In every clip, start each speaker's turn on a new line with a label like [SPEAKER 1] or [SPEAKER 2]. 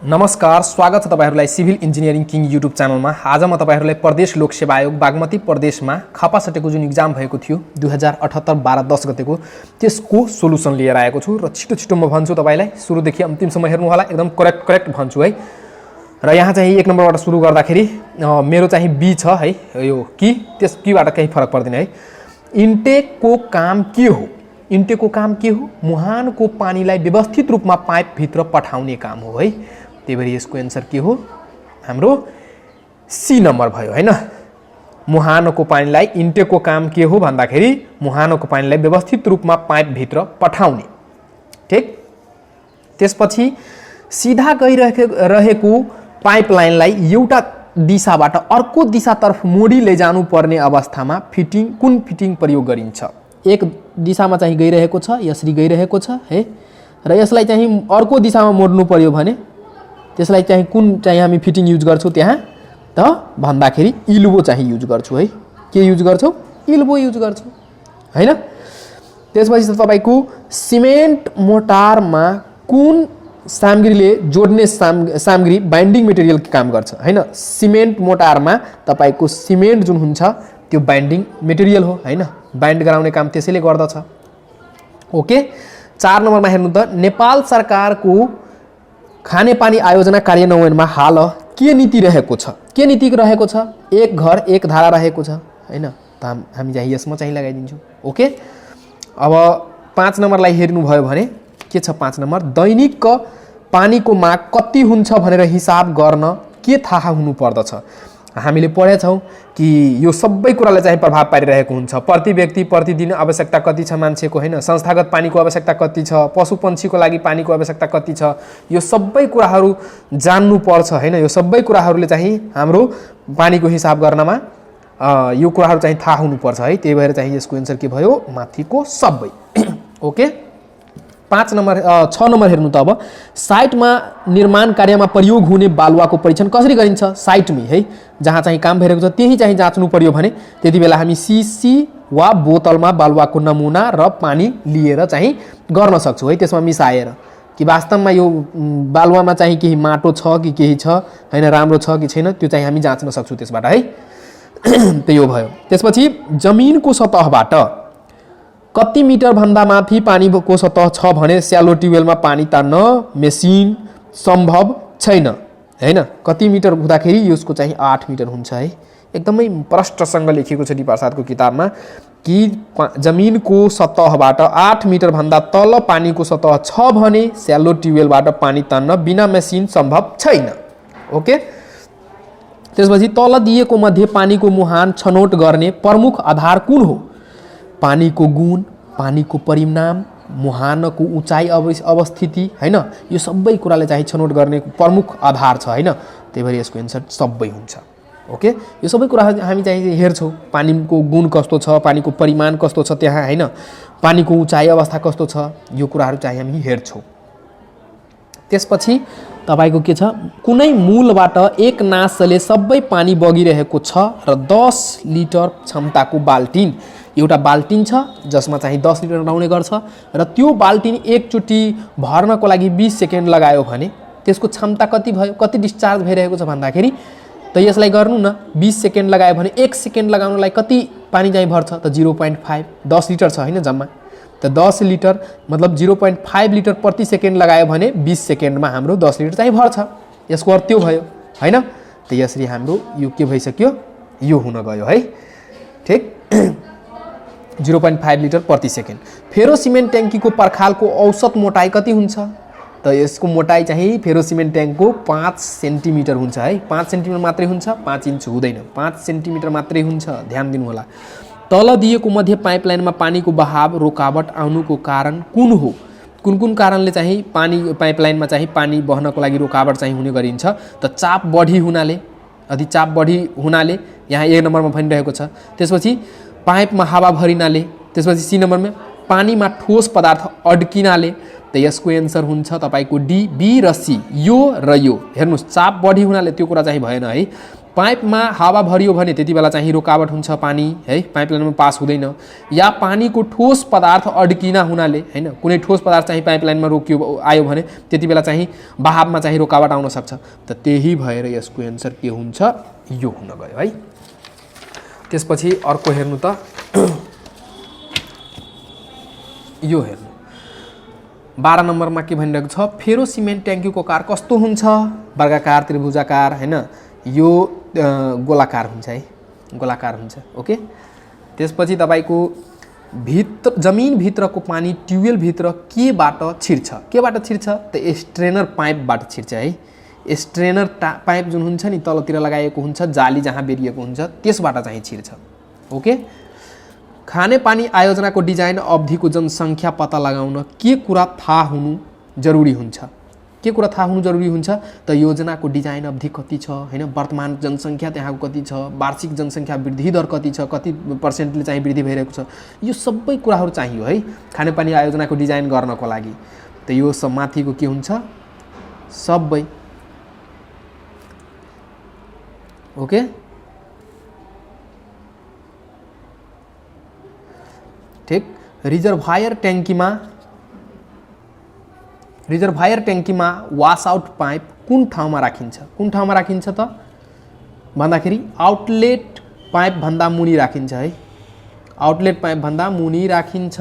[SPEAKER 1] नमस्कार, स्वागत छ तपाईहरुलाई सिभिल इन्जिनियरिङ किङ युट्युब च्यानलमा। आज म तपाईहरुलाई प्रदेश लोक सेवा आयोग बागमती प्रदेशमा खपा सटेको जुन इक्जाम भएको थियो 2078 12 10 गतेको त्यसको सोलुसन लिएर आएको छु र छिटो म भन्छु तपाईलाई। सुरुदेखि अन्तिमसम्म हेर्नु होला, एकदम करेक्ट भन्छु है। र यहाँ चाहिँ 1 नम्बरबाट सुरु गर्दाखेरि मेरो चाहिँ बी छ है, यो कि त्यस किबाट केही फरक पर्दैन है। इन्टेकको काम के हो? इन्टेकको काम के हो? मुहानको पानीलाई व्यवस्थित रूपमा पाइप भित्र पठाउने काम हो है। त्यही भएर यसको एन्सर के हो? हाम्रो सी नम्बर भयो हैन। मुहानको पानीलाई इन्टेकको काम के हो भन्दाखेरि मुहानको पानीलाई व्यवस्थित रूपमा पाइप भित्र पठाउने। ठीक। त्यसपछि सिधा गइरहेको पाइपलाइनलाई एउटा दिशाबाट अर्को दिशातर्फ मोडी लैजानु पर्ने अवस्थामा कुन फिटिङ प्रयोग गरिन्छ? एक दिशामा चाहिँ गइरहेको छ, यसरी गइरहेको छ है, र यसलाई चाहिँ अर्को दिशामा मोड्नु पर्यो भने त्यसलाई चाहिँ कुन चाहिँ हामी फिटिङ युज गर्छौं त्यहाँ त भन्दाखेरि इल्बो चाहिँ युज गर्छौं है। के युज गर्छौं? इल्बो युज गर्छौं हैन। त्यसपछि तपाईको सिमेन्ट मोटारमा कुन सामग्रीले जोड्ने सामग्री बाइन्डिङ मटेरियल काम गर्छ हैन। सिमेन्ट मोटारमा तपाईको सिमेन्ट जुन हुन्छ त्यो बाइन्डिङ मटेरियल हो हैन, बाइन्ड गराउने काम त्यसैले गर्दछ। ओके। 4 नम्बरमा हेर्नु त, नेपाल सरकारको खानेपानी आयोजना कार्यान्वयनमा हाल के नीति रहेको छ? के नीति रहेको छ? एक घर एक धारा रहेको छ हैन। त हामी चाहिँ यसमा चाहिँ लगाइदिन्छौँ। ओके। अब 5 नम्बरलाई हेर्नु भयो भने के छ? 5 नम्बर, दैनिक पानीको माग कति हुन्छ भनेर हिसाब गर्न के थाहा हुनु पर्दछ? हामीले पढेछौं कि यो सबै कुराले चाहिँ प्रभाव पारिरहेको हुन्छ। प्रति व्यक्ति प्रतिदिन आवश्यकता कति छ मान्छेको हैन, संस्थागत पानीको आवश्यकता कति छ, पशुपन्छीको लागि पानीको आवश्यकता कति छ, यो सबै कुराहरू जान्नु पर्छ हैन। यो सबै कुराहरूले चाहिँ हाम्रो पानीको हिसाब गर्नमा यो कुराहरू चाहिँ थाहा हुनु पर्छ है। त्यही भएर चाहिँ यसको एन्सर के भयो? माथिको सबै। ओके। 6 नम्बर हेर्नु त, अब साइटमा निर्माण कार्यमा प्रयोग हुने बालुवाको परीक्षण कसरी गरिन्छ? साइटमै है, जहाँ चाहिँ काम भइरहेको छ त्यही चाहिँ जाँच्नु पर्यो भने त्यति बेला हामी सीसी वा बोतलमा बालुवाको नमुना र पानी लिएर चाहिँ गर्न सक्छौँ है, त्यसमा मिसाएर कि वास्तवमा यो बालुवामा चाहिँ केही माटो छ कि केही छ हैन, राम्रो छ कि छैन, त्यो चाहिँ हामी जाँच्न सक्छौँ त्यसबाट है। त यो भयो। त्यसपछि जमिनको सतहबाट कति मिटर भन्दा माथि पानीको सतह छ भने स्यालो ट्युबवेलमा पानी तान्न मेसिन सम्भव छैन हैन। कति मिटर हुँदाखेरि यसको चाहिँ 8 मिटर हुन्छ है। एकदमै प्रष्टसँग लेखिएको छ डी प्रसादको किताबमा कि जमिनको सतहबाट 8 मिटर भन्दा तल पानीको सतह छ भने स्यालो ट्युबवेलबाट पानी तान्न बिना मेसिन सम्भव छैन। ओके। त्यसपछि तल दिएको मध्ये पानीको मुहान छनौट गर्ने प्रमुख आधार कुन हो? पानीको गुण, पानीको परिमाण, मुहानको उचाइ अवस्थिति हैन, यो सबै कुराले चाहिँ छनौट गर्ने प्रमुख आधार छ हैन। त्यही भएर यसको एन्सर सबै हुन्छ। ओके। यो सबै कुरा हामी चाहिँ हेर्छौँ, पानीको गुण कस्तो छ, पानीको परिमाण कस्तो छ त्यहाँ हैन, पानीको उचाइ अवस्था कस्तो छ, यो कुराहरू चाहिँ हामी हेर्छौँ। त्यसपछि तपाईको के छ? कुनै मूलबाट एक नासले सबै पानी बगिरहेको छ र 10 लिटर क्षमताको बाल्टिन, एउटा बाल्टिन छ जसमा चाहिँ 10 लिटर लगाउने गर्छ र त्यो बाल्टिन एकचोटि भर्नको लागि 20 सेकेन्ड लगायो भने त्यसको क्षमता कति भयो? कति डिस्चार्ज भइरहेको छ भन्दाखेरि त यसलाई गर्नु न, 20 सेकेन्ड लगायो भने 1 सेकेन्ड लगाउनलाई कति पानी चाहिँ भर्छ त? 0.5, 10 लिटर छ हैन जम्मा, त 10 लिटर मतलब 0.5 लिटर प्रति सेकेन्ड लगायो भने 20 सेकेन्डमा हाम्रो 10 लिटर चाहिँ भर्छ। यसको अर्थ त्यो भयो हैन। त यसरी हाम्रो यो के भइसक्यो? यो हुन गयो है। ठीक। 0.5 लिटर प्रति सेकेन्ड। फेरो सिमेन्ट ट्याङ्कीको पर्खालको औसत मोटाइ कति हुन्छ? त यसको मोटाइ चाहिँ फेरो सिमेन्ट ट्याङ्कको 5 सेन्टिमिटर हुन्छ है। 5 सेन्टिमिटर मात्रै हुन्छ, 5 इन्च हुँदैन, 5 सेन्टिमिटर मात्रै हुन्छ, ध्यान दिनु होला। तल दिएको मध्य पाइपलाइनमा पानीको बहाव रोकावट आउनुको कारण कुन हो? कुन कारणले चाहिँ पानी पाइपलाइनमा चाहिँ पानी बहनको लागि रोकावट चाहिँ हुने गरिन्छ? त चाप बढी हुनाले, अधि चाप बढी हुनाले यहाँ 1 नम्बरमा भनिरहेको छ। त्यसपछि पाइपमा हावा भरिनाले, त्यसपछि सी नम्बरमा पानीमा ठोस पदार्थ अड्किनाले। त यसको एन्सर हुन्छ तपाईको डी, बी र सी, यो र यो। हेर्नुस्, चाप बढी हुनाले त्यो कुरा चाहिँ भएन है। पाइपमा हावा भरियो भने त्यति बेला चाहिँ रोकावट हुन्छ पानी है, पाइपलाइनमा पास हुँदैन। या पानीको ठोस पदार्थ अड्किना हुनाले हैन, कुनै ठोस पदार्थ चाहिँ पाइपलाइनमा रोकियो आयो भने त्यति बेला चाहिँ बहावमा चाहिँ रोकावट आउन सक्छ। त त्यही भएर यसको एन्सर के हुन्छ, यो हुन गयो है। त्यसपछि अर्को हेर्नु त, यो हेर्नु 12 नम्बरमा के भनिरहेको छ, फेरो सिमेन्ट ट्याङ्कीको कार कस्तो हुन्छ, वर्गाकार, त्रिभुजाकार हैन, यो गोलाकार हुन्छ है, गोलाकार हुन्छ। ओके, त्यसपछि तपाईको भित्र जमिनभित्रको पानी ट्युबवेलभित्र केबाट छिर्छ, केबाट छिर्छ त स्ट्रेनर पाइपबाट छिर्छ है। स्ट्रेनर पाइप जुन हुन्छ नि तलतिर लगाएको हुन्छ, जाली जहाँ बेरिएको हुन्छ त्यसबाट चाहिँ छिर्छ। ओके, खानेपानी आयोजनाको डिजाइन अवधिको जनसङ्ख्या पत्ता लगाउन के कुरा थाहा हुनु जरुरी हुन्छ, के कुरा थाहा हुनु जरुरी हुन्छ त योजनाको डिजाइन अवधि कति छ हैन, वर्तमान जनसङ्ख्या त्यहाँको कति छ, वार्षिक जनसङ्ख्या वृद्धि दर कति छ, कति पर्सेन्टले चाहिँ वृद्धि भइरहेको छ, यो सबै कुराहरू चाहियो है खानेपानी आयोजनाको डिजाइन गर्नको लागि। त यो सब माथिको के हुन्छ, सबै। ओके, ठीक। रिजर्भायर ट्याङ्कीमा वास आउट पाइप कुन ठाउँमा राखिन्छ, कुन ठाउँमा राखिन्छ त भन्दाखेरि आउटलेट पाइप भन्दा मुनि राखिन्छ है, आउटलेट पाइप भन्दा मुनि राखिन्छ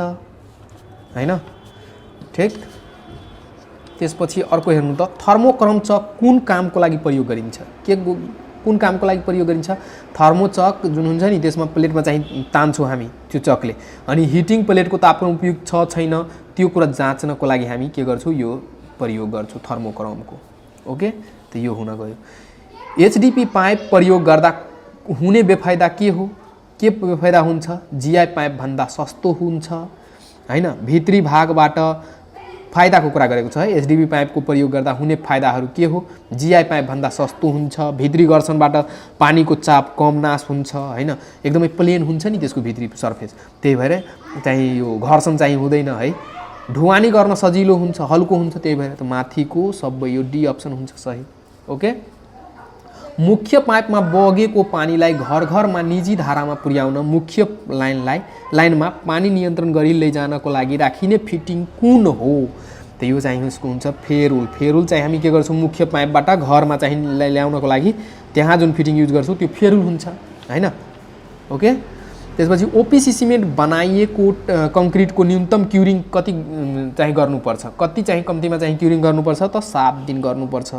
[SPEAKER 1] हैन, ठीक। त्यसपछि अर्को हेर्नु त, थर्मोक्रमचक कुन कामको लागि प्रयोग गरिन्छ, के कुन कामको लागि प्रयोग गरिन्छ, थर्मोचक जुन हुन्छ नि त्यसमा प्लेटमा चाहिँ तान्छौँ हामी त्यो चकले, अनि हिटिङ प्लेटको तापक्रम उपयुक्त छ छैन त्यो कुरा जाँच्नको लागि हामी के गर्छौँ, यो प्रयोग गर्छौँ थर्मोक्रमको। ओके, त यो हुन गयो। एचडिपी पाइप प्रयोग गर्दा हुने बेफाइदा के हो, के बेफाइदा हुन्छ, जीआई पाइप भन्दा सस्तो हुन्छ हैन, भित्री भागबाट फाइदाको कुरा गरेको छ है। एचडिपी पाइपको प्रयोग गर्दा हुने फाइदाहरू के हो, जीआई पाइप भन्दा सस्तो हुन्छ, भित्री घर्षणबाट पानीको चाप कम नाश हुन्छ हैन, एकदमै प्लेन हुन्छ नि त्यसको भित्री सर्फेस, त्यही भएर चाहिँ यो घर्षण चाहिँ हुँदैन है, ढुवानी गर्न सजिलो हुन्छ, हल्को हुन्छ, त्यही भएर त माथिको सबै यो डी अप्सन हुन्छ सही। ओके, मुख्य पाइपमा बगेको पानीलाई घर घरमा निजी धारामा पुर्याउन मुख्य लाइनमा पानी नियन्त्रण गरी लैजानको लागि राखिने फिटिङ कुन हो त यो चाहिँ उसको हुन्छ फेरुल। फेरुल चाहिँ हामी के गर्छौँ, मुख्य पाइपबाट घरमा चाहिँ ल्याउनको लागि त्यहाँ जुन फिटिङ युज गर्छौँ त्यो फेरुल हुन्छ हैन। ओके, त्यसपछि ओपिसी सिमेन्ट बनाइएको कङ्क्रिटको न्यूनतम क्युरिङ कति चाहिँ गर्नुपर्छ, कति चाहिँ कम्तीमा चाहिँ क्युरिङ गर्नुपर्छ त 7 दिन गर्नुपर्छ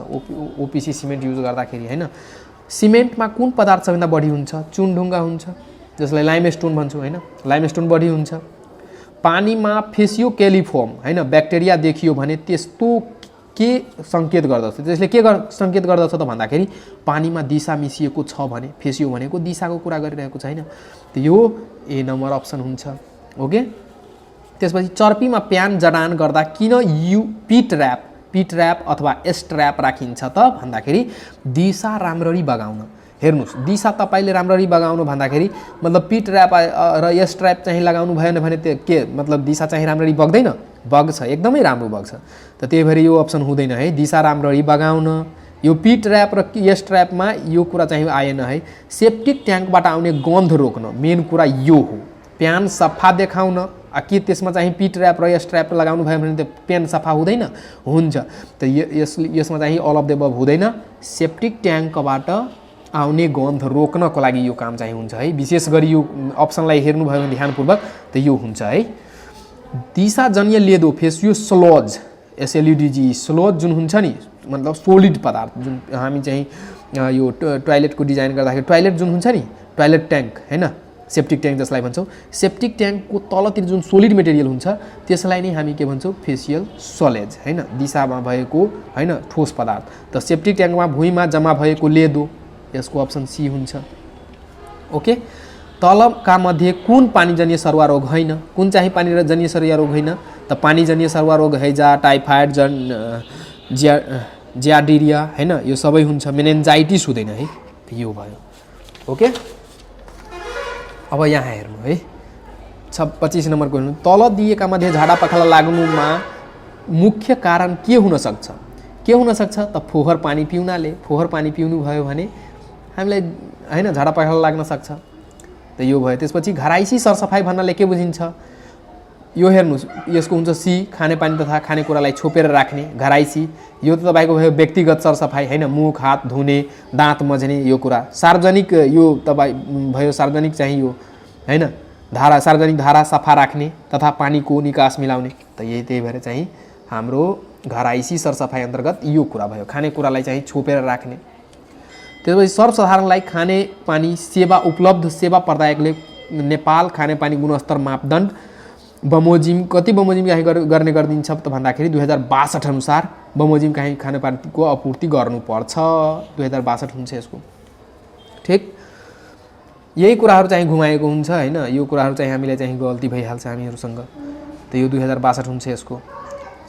[SPEAKER 1] ओपिसी सिमेन्ट युज गर्दाखेरि हैन। सिमेन्टमा कुन पदार्थ सबैभन्दा बढी हुन्छ, चुनढुङ्गा हुन्छ जसलाई लाइमस्टोन भन्छौँ हैन, लाइमस्टोन बढी हुन्छ। पानीमा फेसियो क्यालिफोर्म हैन ब्याक्टेरिया देखियो भने त्यस्तो के सङ्केत गर्दछ, त्यसले के सङ्केत गर्दछ त भन्दाखेरि पानीमा दिशा मिसिएको छ भने, फेसियो भनेको दिशाको कुरा गरिरहेको छ हैन, त यो ए नम्बर अप्सन हुन्छ। ओके, त्यसपछि चर्पीमा प्यान जडान गर्दा किन पिट ऱ्याप अथवा एस्ट्र्याप राखिन्छ त भन्दाखेरि दिशा राम्ररी बगाउन। हेर्नुस्, दिशा तपाईले राम्ररी बगाउनु भन्दाखेरि मतलब पिट ऱ्याप र एस्ट्र्याप चाहिँ लगाउनु भएन भने त्यो के मतलब दिशा चाहिँ राम्ररी बग्दैन, बग्छ, एकदमै राम्रो बग्छ। त त्यही भएर यो अप्सन हुँदैन है, दिशा राम्ररी बगाउन। यो पिट ऱ्याप र एस्ट्र्यापमा यो कुरा चाहिँ आएन है। सेप्टिक ट्याङ्कबाट आउने गन्ध रोक्न मेन कुरा यो हो, प्यान सफा देखाउन। के त्यसमा चाहिँ पिट ऱ्याप र एस्ट्र्याप लगाउनु भयो भने त प्यान सफा हुँदैन, हुन्छ। त यसमा चाहिँ अल अफ द अबभ हुँदैन, सेप्टिक ट्याङ्कबाट आउने गन्ध रोक्नको लागि यो काम चाहिँ हुन्छ है। विशेष गरी यो अप्सनलाई हेर्नुभयो भने ध्यानपूर्वक त यो हुन्छ है। दिशाजन्य लेदो फेसियो स्लोज, एसएलयुडीजी स्लोज जुन हुन्छ नि मतलब सोलिड पदार्थ जुन हामी चाहिँ यो टोयलेटको डिजाइन गर्दाखेरि टोयलेट जुन हुन्छ नि टोयलेट ट्याङ्क हैन, सेप्टिक ट्याङ्क जसलाई भन्छौँ, सेप्टिक ट्याङ्कको तलतिर जुन सोलिड मेटेरियल हुन्छ त्यसलाई नै हामी के भन्छौँ, फेसियल सोलेज हैन, दिशामा भएको हैन ठोस पदार्थ। त सेप्टिक ट्याङ्कमा भुइँमा जम्मा भएको लेदो, यसको अप्सन सी हुन्छ। ओके, तलका मध्ये कुन पानीजन्य सरुवा रोग होइन, कुन चाहिँ पानीजन्य सरुवा रोग होइन त पानीजन्य सरुवा रोग हैजा, टाइफाइड, जियार्डिरिया हैन, यो सबै हुन्छ। मेनिन्जाइटिस हुँदैन है, यो भयो। ओके, अब यहाँ हेर्नु है 25 नम्बरको हेर्नु, तल दिएका मध्ये झाडा पखाला लाग्नुमा मुख्य कारण के हुन सक्छ, के हुन सक्छ त फोहोर पानी पिउनाले। फोहोर पानी पिउनु भयो भने हामीलाई हैन झाडा पखाला लाग्न सक्छ। त यो भयो। त्यसपछि घराइसी सरसफाइ भन्नाले के बुझिन्छ? यो हेर्नुस्, यसको हुन्छ सी, खानेपानी तथा खानेकुरालाई छोपेर राख्ने घराइसी। यो त तपाईको भयो व्यक्तिगत सरसफाइ हैन, मुख हात धुने, दाँत मज्ने यो कुरा। सार्वजनिक यो तपाई भयो, सार्वजनिक चाहिँ यो हैन धारा, सार्वजनिक धारा सफा राख्ने तथा पानीको निकास मिलाउने। त यही त्यही भएर चाहिँ हाम्रो घराइसी सरसफाइ अन्तर्गत यो कुरा भयो, खानेकुरालाई चाहिँ छोपेर राख्ने। त्यसपछि सर्वसाधारणलाई खाने पानी सेवा उपलब्ध सेवा प्रदायकले नेपाल खानेपानी गुणस्तर मापदण्ड बमोजिम कति बमोजिम काही गर्ने गरिदिन्छ त भन्दाखेरि 2062 अनुसार बमोजिम काही खानेपानीको आपूर्ति गर्नुपर्छ। 2062 हुन्छ यसको। ठिक, यही कुराहरू चाहिँ घुमाएको हुन्छ हैन। यो कुराहरू चाहिँ हामीलाई चाहिँ गल्ती भइहाल्छ हामीहरूसँग। त यो 2062 हुन्छ यसको।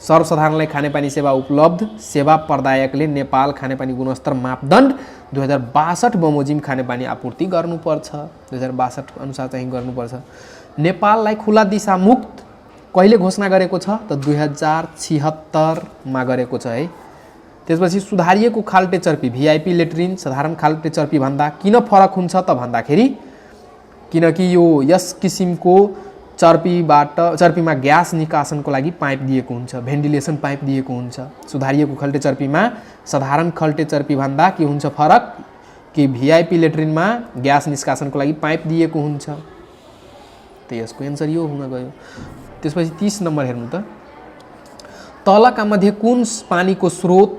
[SPEAKER 1] सर्वसाधारणलाई खानेपानी सेवा उपलब्ध सेवा प्रदायकले नेपाल खानेपानी गुणस्तर मापदण्ड 2062 बमोजिम खानेपानी आपूर्ति गर्नुपर्छ। 2062 अनुसार चाहिँ गर्नुपर्छ। नेपाललाई खुला दिशा मुक्त कहिले घोषणा गरेको छ त 2076 मा गरेको छ है। त्यसपछि सुधारिएको खाल्टे चर्पी भिआइपी लेट्रिन साधारण खाल्टे चर्पी भन्दा किन फरक हुन्छ त भन्दाखेरि किनकि यो यस किसिमको चर्पीमा ग्यास निकासनको लागि पाइप दिएको हुन्छ, भेन्टिलेसन पाइप दिएको हुन्छ। सुधारिएको खल्टे चर्पीमा साधारण खल्टे चर्पी भन्दा के हुन्छ फरक कि भिआइपी लेट्रिनमा ग्यास निष्कासनको लागि पाइप दिएको हुन्छ। त यसको एन्सर यो हुन गयो। त्यसपछि 30 नम्बर हेर्नु त, तलका मध्ये कुन पानीको स्रोत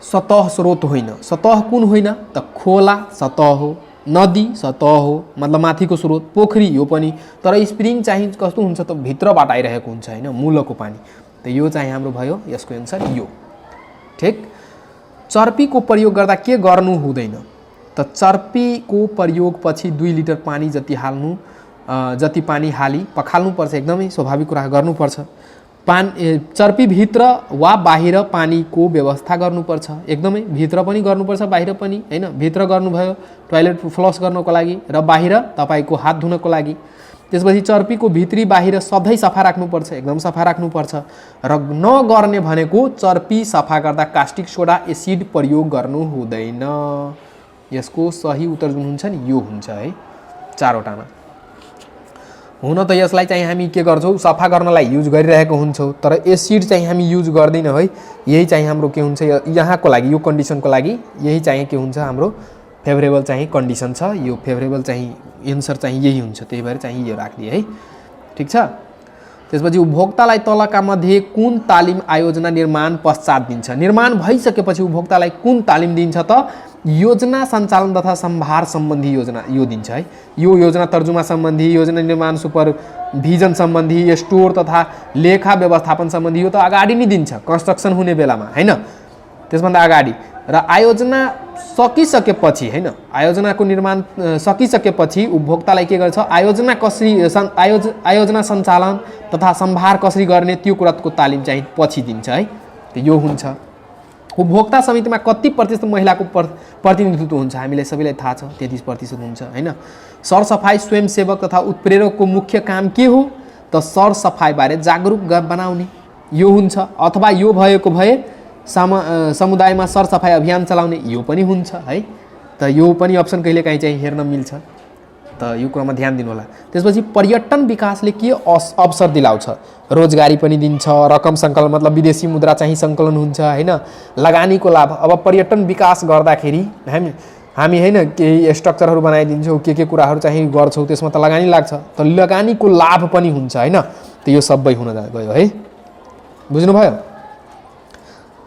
[SPEAKER 1] सतह स्रोत होइन? सतह कुन होइन त खोला सतह हो, नदी सतह हो मतलब माथिको स्रोत, पोखरी यो पनि। तर स्प्रिङ चाहिँ कस्तो हुन्छ त भित्रबाट आइरहेको हुन्छ हैन, मूलको पानी। त यो चाहिँ हाम्रो भयो, यसको एन्सर यो। ठिक, चर्पीको प्रयोग गर्दा के गर्नु हुँदैन त चर्पीको प्रयोग पछि 2 लिटर पानी जति पानी हाली पखाल्नुपर्छ। एकदमै स्वाभाविक कुरा गर्नुपर्छ। चर्पी भित्र वा बाहिर पानीको व्यवस्था गर्नुपर्छ। एकदमै भित्र पनि गर्नुपर्छ, बाहिर पनि हैन। भित्र गर्नुभयो टोयलेट फ्लस गर्नको लागि र बाहिर तपाईको हात धुनको लागि। त्यसपछि चर्पीको भित्री बाहिर सधैँ सफा राख्नुपर्छ, एकदम सफा राख्नुपर्छ। र नगर्ने भनेको चर्पी सफा गर्दा कास्टिक सोडा एसिड प्रयोग गर्नु हुँदैन। यसको सही उत्तर जुन हुन्छ नि यो हुन्छ है, चारवटामा। हुन त यसलाई चाहिँ हामी के गर्छौं सफा गर्नलाई युज गरिरहेको हुन्छौं, तर एसिड चाहिँ हामी युज गर्दैनौं है। यही चाहिँ हाम्रो के हुन्छ यहाँको लागि, यो कन्डिसनको लागि यही चाहिँ के हुन्छ हाम्रो फेभरेबल चाहिँ कन्डिसन छ। यो फेभरेबल चाहिँ एन्सर चाहिँ यही हुन्छ, त्यही भएर चाहिँ यो राखिदिए है। ठीक छ। त्यसपछि उपभोक्तालाई तलका मध्ये कुन तालिम आयोजना निर्माण पश्चात दिन्छ? निर्माण भइसकेपछि उपभोक्तालाई कुन तालिम दिन्छ त? योजना सञ्चालन तथा सम्भार सम्बन्धी योजना यो दिन्छ है। यो योजना तर्जुमा सम्बन्धी, योजना निर्माण सुपरभिजन सम्बन्धी, स्टोर तथा लेखा व्यवस्थापन सम्बन्धी यो त अगाडि नै दिन्छ कन्स्ट्रक्सन हुने बेलामा हैन, त्यसभन्दा अगाडि। र आयोजना सकिसकेपछि हैन, आयोजनाको निर्माण सकिसकेपछि उपभोक्तालाई के गर्छ आयोजना कसरी आयोजना सञ्चालन तथा सम्भार कसरी गर्ने त्यो कुराको तालिम चाहिँ पछि दिन्छ है। यो हुन्छ। उपभोक्ता समितिमा कति प्रतिशत महिलाको प्रतिनिधित्व हुन्छ? हामीलाई सबैलाई थाहा छ 33% हुन्छ हैन। सरसफाई स्वयंसेवक तथा उत्प्रेरकको मुख्य काम के हो त? सरसफाई बारे जागरुक बनाउने यो हुन्छ, अथवा यो भएको भए समुदायमा सरसफाई अभियान चलाउने यो पनि हुन्छ है। त यो पनि अप्सन कहिलेकाहीँ चाहिँ हेर्न मिल्छ, त यो कुरामा ध्यान दिनु होला। त्यसपछि पर्यटन विकासले के अवसर दिलाउँछ? रोजगारी पनि दिन्छ, रकम सङ्कलन मतलब विदेशी मुद्रा चाहिँ सङ्कलन हुन्छ हैन, लगानीको लाभ। अब पर्यटन विकास गर्दाखेरि हामी हैन केही स्ट्रक्चरहरू बनाइदिन्छौँ, के कुराहरू चाहिँ गर्छौँ, त्यसमा त लगानी लाग्छ, त लगानीको लाभ पनि हुन्छ हैन। त यो सबै हुन गयो है, बुझ्नुभयो?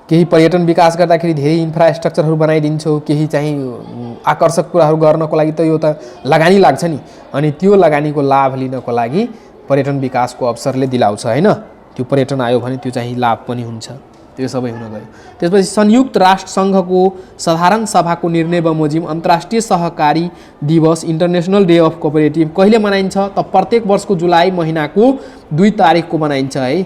[SPEAKER 1] केही पर्यटन विकास गर्दाखेरि धेरै इन्फ्रास्ट्रक्चरहरू बनाइदिन्छौँ, केही चाहिँ आकर्षक कुराहरू गर्नको लागि त यो त लगानी लाग्छ नि, अनि त्यो लगानीको लाभ लिनको लागि पर्यटन विकासको अवसरले दिलाउँछ हैन। त्यो पर्यटन आयो भने त्यो चाहिँ लाभ पनि हुन्छ। त्यो सबै हुन गयो। त्यसपछि संयुक्त राष्ट्र सङ्घको साधारण सभाको निर्णय बमोजिम अन्तर्राष्ट्रिय सहकारी दिवस इन्टरनेसनल डे अफ कोअपरेटिभ कहिले मनाइन्छ त? प्रत्येक वर्षको जुलाई महिनाको 2 तारिकको मनाइन्छ है।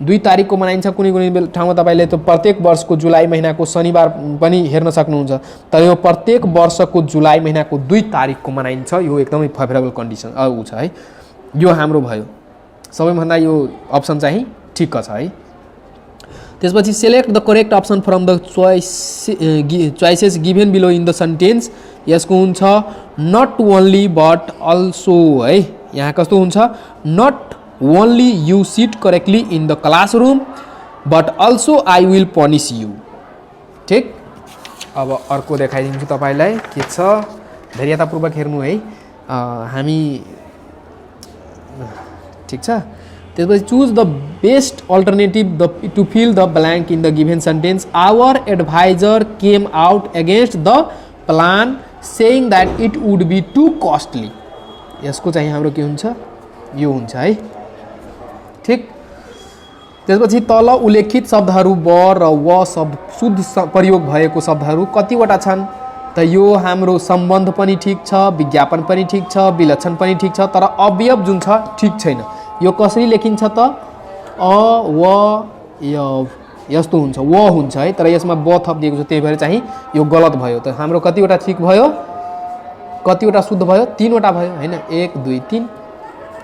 [SPEAKER 1] 2 तारिकको मनाइन्छ। कुनै ठाउँमा तपाईले त प्रत्येक वर्षको जुलाई महिनाको शनिबार पनि हेर्न सक्नुहुन्छ, तर यो प्रत्येक वर्षको जुलाई महिनाको 2 तारिकको मनाइन्छ। यो एकदमै फेभरेबल कन्डिसन उ छ है। यो हाम्रो भयो, सबैभन्दा यो अप्सन चाहिँ ठिक छ है। त्यसपछि select the correct option from the choices given below in the sentence यसको हुन्छ नट ओन्ली बट अल्सो है। यहाँ कस्तो हुन्छ not only you sit correctly in the classroom but also I will punish you. ठिक, अब अर्को देखाइदिन्छु तपाईँलाई के छ, धैर्यतापूर्वक हेर्नु है। हामी ठिक छ, त्यसपछि choose the best alternative to fill the blank in the given sentence. Our adviser came out against the plan saying that it would be too costly. यसको चाहिँ हाम्रो के हुन्छ, यो हुन्छ है। ठिक, त्यसपछि तल उल्लेखित शब्दहरू ब र व शब्द शुद्ध प्रयोग भएको शब्दहरू कतिवटा छन् त यो हाम्रो सम्बन्ध पनि ठिक छ, विज्ञापन पनि ठिक छ, विलक्षण पनि ठिक छ, तर अवयव जुन छ ठिक छैन। यो कसरी लेखिन्छ त अ व य यस्तो हुन्छ, व हुन्छ है, तर यसमा ब थपिदिएको छ, त्यही भएर चाहिँ यो गलत भयो। त हाम्रो कतिवटा ठिक भयो, कतिवटा शुद्ध भयो, 3वटा भयो हैन, 1 2 3।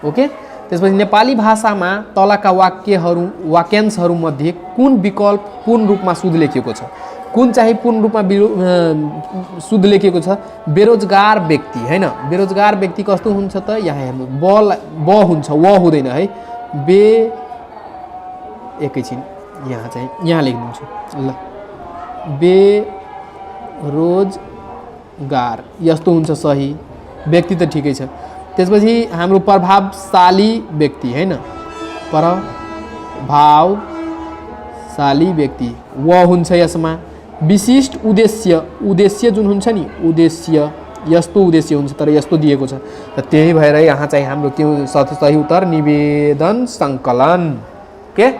[SPEAKER 1] ओके, त्यसपछि नेपाली भाषामा तलका वाक्यांशहरूमध्ये कुन विकल्प पूर्ण रूपमा शुद्ध लेखिएको छ, कुन चाहिँ पूर्ण रूपमा शुद्ध लेखिएको छ। बेरोजगार व्यक्ति हैन, बेरोजगार व्यक्ति कस्तो हुन्छ त यहाँ हेर्नु, ब हुन्छ, व हुँदैन है। एकैछिन यहाँ चाहिँ यहाँ लेख्नुहुन्छ ल, बेरोजगार यस्तो हुन्छ सही, व्यक्ति त ठिकै छ। त्यसपछि हाम्रो प्रभावशाली व्यक्ति हैन, प्रभावशाली व्यक्ति व हुन्छ यसमा। विशिष्ट उद्देश्य, उद्देश्य जुन हुन्छ नि, उद्देश्य यस्तो उद्देश्य हुन्छ, तर यस्तो दिएको छ, र त्यही भएर यहाँ चाहिँ हाम्रो के सही उत्तर निवेदन सङ्कलन। के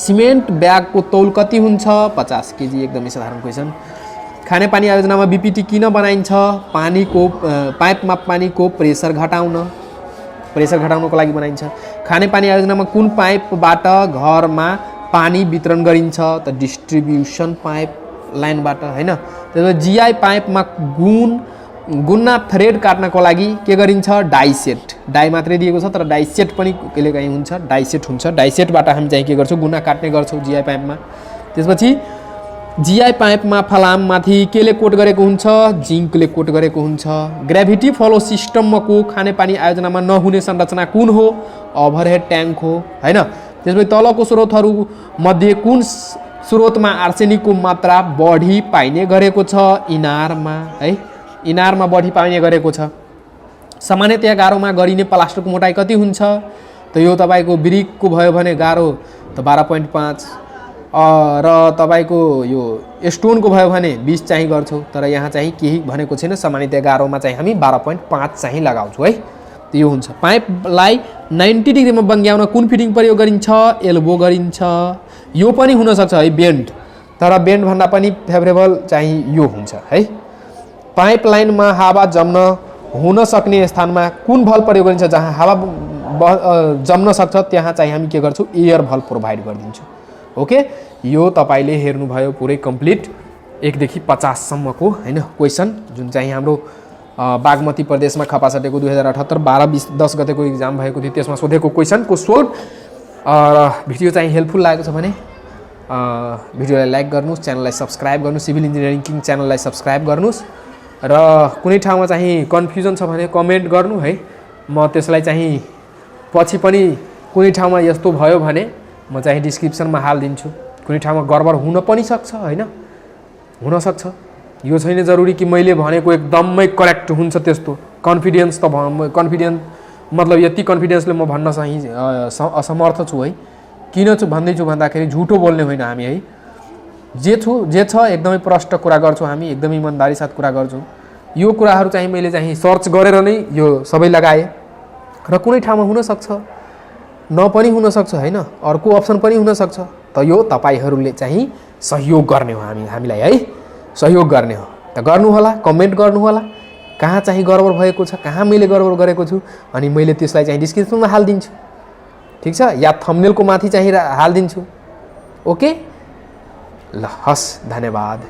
[SPEAKER 1] सिमेन्ट ब्यागको तौल कति हुन्छ, 50 केजी, एकदमै साधारण क्वेसन। खानेपानी आयोजनामा बीपीटी किन बनाइन्छ, पानीको पाइपमा पानीको प्रेसर घटाउनको लागि बनाइन्छ। खानेपानी आयोजनामा कुन पाइपबाट घरमा पानी वितरण गरिन्छ त डिस्ट्रिब्युसन पाइप लाइनबाट हैन। त्यसपछि जीआई पाइपमा गुन्ना थ्रेड काट्नको लागि के गरिन्छ, डाइसेट, डाइ मात्रै दिएको छ, तर डाइसेट पनि कहिलेकाहीँ हुन्छ, डाइसेट हुन्छ, डाइसेटबाट हामी चाहिँ के गर्छौँ, गुन्ना काट्ने गर्छौँ जीआई पाइपमा। त्यसपछि जीआई पाइपमा फलाममाथि केले कोट गरेको हुन्छ, जिङ्कले कोट गरेको हुन्छ। ग्रेभिटी फ्लो सिस्टमको खानेपानी आयोजनामा नहुने संरचना कुन हो, ओभरहेड ट्याङ्क हो हैन। त्यसपछि तलको स्रोतहरू मध्ये कुन स्रोतमा आर्सेनिकको मात्रा बढी पाइने गरेको छ, इनारमा है, इनारमा बढी पाइने गरेको छ। सामान्यतया गाह्रोमा गरिने प्लास्टरको मोटाइ कति हुन्छ त यो तपाईँको ब्रिकको भयो भने गाह्रो त 12.5 र तपाईँको यो स्टोनको भयो भने 20 चाहिँ गर्छौँ, तर यहाँ चाहिँ केही भनेको छैन। सामान्यतया गाह्रोमा चाहिँ हामी 12.5 चाहिँ लगाउँछौँ है। यो हुन्छ। पाइपलाई 90 डिग्रीमा बङ्ग्याउन कुन फिटिङ प्रयोग गरिन्छ, एल्बो गरिन्छ। यो पनि हुनसक्छ है बेन्ड, तर बेन्डभन्दा पनि फेभरेबल चाहिँ यो हुन्छ है। पाइपलाइनमा हावा जम्न हुन सक्ने स्थानमा कुन भल प्रयोग गरिन्छ, जहाँ हावा जम्न सक्छ त्यहाँ चाहिँ हामी के गर्छौँ, एयर भल प्रोभाइड गरिदिन्छौँ। ओके, यो तपाईँले हेर्नुभयो पुरै कम्प्लिट 1 देखि 50 सम्मको हैन क्वेसन, जुन चाहिँ हाम्रो बागमती प्रदेशमा खपासटेको 2078 12 20 10 गतेको इक्जाम भएको थियो, त्यसमा सोधेको क्वेसनको सोल्भ। भिडियो चाहिँ हेल्पफुल लागेको छ भने भिडियोलाई लाइक गर्नुहोस्, च्यानललाई सब्सक्राइब गर्नुहोस्, सिभिल इन्जिनियरिङ किङ च्यानललाई सब्सक्राइब गर्नुहोस्, र कुनै ठाउँमा चाहिँ कन्फ्युजन छ भने कमेन्ट गर्नु है। म त्यसलाई चाहिँ पछि पनि कुनै ठाउँमा यस्तो भयो भने म चाहिँ डिस्क्रिप्सनमा हालिदिन्छु। कुनै ठाउँमा गडबड हुन पनि सक्छ हैन, हुनसक्छ। यो छैन जरुरी कि मैले भनेको एकदमै करेक्ट हुन्छ त्यस्तो। कन्फिडेन्स त कन्फिडेन्स मतलब यति कन्फिडेन्सले म भन्न चाहिँ असमर्थ छु है। किन छु भन्दैछु भन्दाखेरि झुटो बोल्ने होइन हामी है। जे छ एकदमै प्रष्ट कुरा गर्छौँ हामी, एकदमै इमानदारी साथ कुरा गर्छौँ। यो कुराहरू चाहिँ मैले चाहिँ सर्च गरेर नै यो सबै लगाएँ, र कुनै ठाउँमा हुनसक्छ न पनि हुनसक्छ हैन, अर्को अप्सन पनि हुनसक्छ। त यो तपाईँहरूले चाहिँ सहयोग गर्ने हो, हामीलाई है सहयोग गर्ने हो। त गर्नु होला, कमेन्ट गर्नु होला कहाँ चाहिँ गडबड भएको छ, कहाँ मैले गडबड गरेको छु, अनि मैले त्यसलाई चाहिँ डिस्क्रिप्सनमा हालिदिन्छु। ठिक छ, या थम्बनेलको माथि चाहिँ हालिदिन्छु। ओके ल, हस्, धन्यवाद।